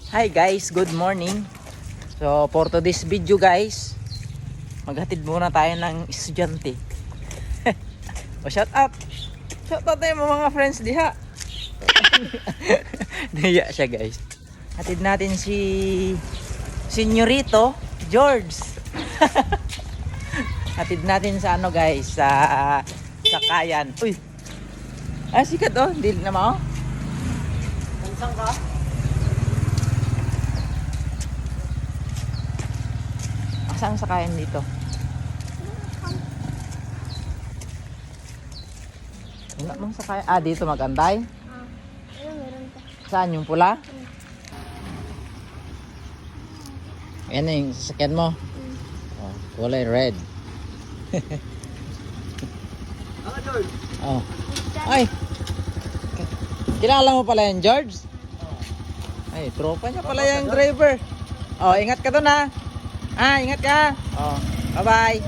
Hi guys, good morning. So for today's video guys, maghatid muna tayo ng estudyante. O shout out. Shout out tayo mga friends diha. Diya siya guys. Hatid natin si Senyorito George. Hatid natin sa ano guys, sa Sakayan. Uy. Ah, sikat oh, hindi na mo. Kansang ka? Saan sakayan dito? Wala mong sakayan. Ah, dito magantay? Ayun, meron pa. Saan yung pula? Ayan na yung sasakyan mo. Oh, kulay red. Oh. Ay! Kilala mo pala yan, George? Ay, tropa niya pala yung driver. Oh, ingat ka doon ha. Ah, ingat ka. Oh, bye-bye.